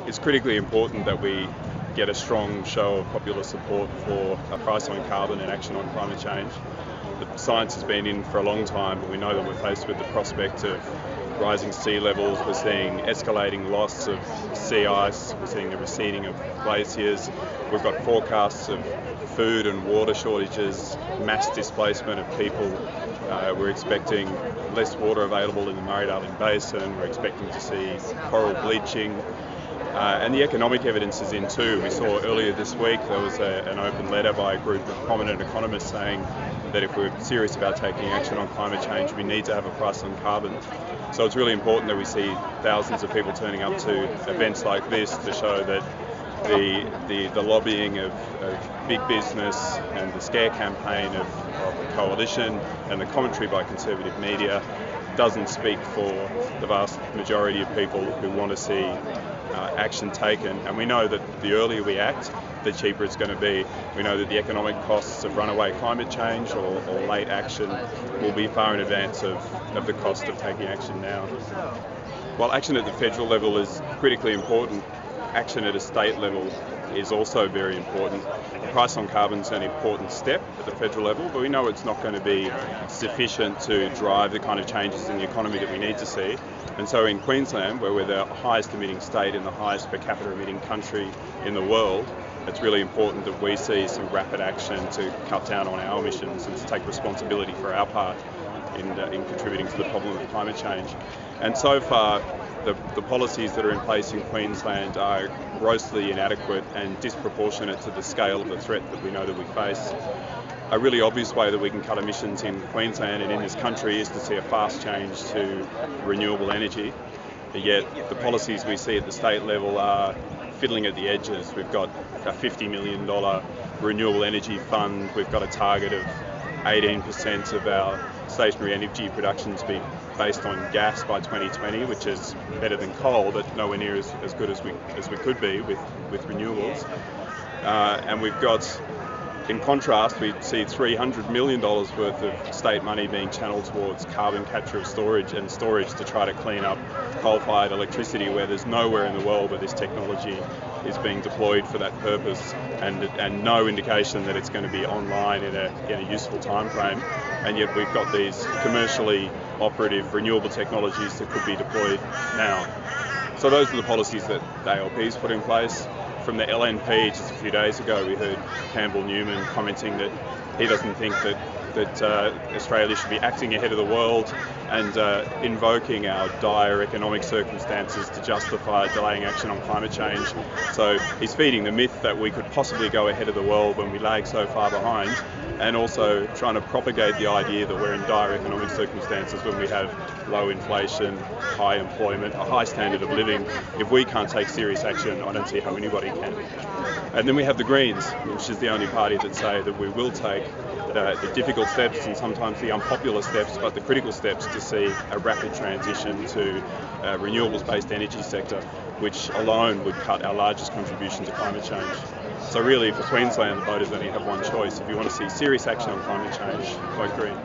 It's critically important that we get a strong show of popular support for a price on carbon and action on climate change. The science has been in for a long time, but we know that we're faced with the prospect of rising sea levels. We're seeing escalating loss of sea ice. We're seeing the receding of glaciers. We've got forecasts of food and water shortages, mass displacement of people. We're expecting less water available in the Murray-Darling Basin. We're expecting to see coral bleaching. And the economic evidence is in too. We saw earlier this week there was an open letter by a group of prominent economists saying that if we're serious about taking action on climate change, we need to have a price on carbon. So it's really important that we see thousands of people turning up to events like this to show that the lobbying of big business and the scare campaign of the coalition and the commentary by conservative media doesn't speak for the vast majority of people who want to see action taken. And we know that the earlier we act, the cheaper it's going to be. We know that the economic costs of runaway climate change or late action will be far in advance of the cost of taking action now. While action at the federal level is critically important, action at a state level is also very important. The price on carbon is an important step at the federal level, but we know it's not going to be sufficient to drive the kind of changes in the economy that we need to see. And so in Queensland, where we're the highest emitting state and the highest per capita emitting country in the world, it's really important that we see some rapid action to cut down on our emissions and to take responsibility for our part in contributing to the problem of climate change. And so far, the policies that are in place in Queensland are grossly inadequate and disproportionate to the scale of the threat that we know that we face. A really obvious way that we can cut emissions in Queensland and in this country is to see a fast change to renewable energy. Yet the policies we see at the state level are fiddling at the edges. We've got a $50 million renewable energy fund. We've got a target of 18% of our stationary energy production to be based on gas by 2020, which is better than coal, but nowhere near as good as we could be with renewables. And we've got, in contrast, we see $300 million worth of state money being channeled towards carbon capture and storage to try to clean up coal-fired electricity, where there's nowhere in the world where this technology is being deployed for that purpose, and no indication that it's going to be online in a useful time frame. And yet we've got these commercially operative renewable technologies that could be deployed now. So those are the policies that the ALP's put in place. From the LNP just a few days ago, we heard Campbell Newman commenting that he doesn't think that Australia should be acting ahead of the world and invoking our dire economic circumstances to justify delaying action on climate change. So he's feeding the myth that we could possibly go ahead of the world when we lag so far behind, and also trying to propagate the idea that we're in dire economic circumstances when we have low inflation, high employment, a high standard of living. If we can't take serious action, I don't see how anybody can. And then we have the Greens, which is the only party that say that we will take the difficult steps and sometimes the unpopular steps, but the critical steps to see a rapid transition to a renewables-based energy sector, which alone would cut our largest contribution to climate change. So really, for Queensland, the voters only have one choice. If you want to see serious action on climate change, vote Green.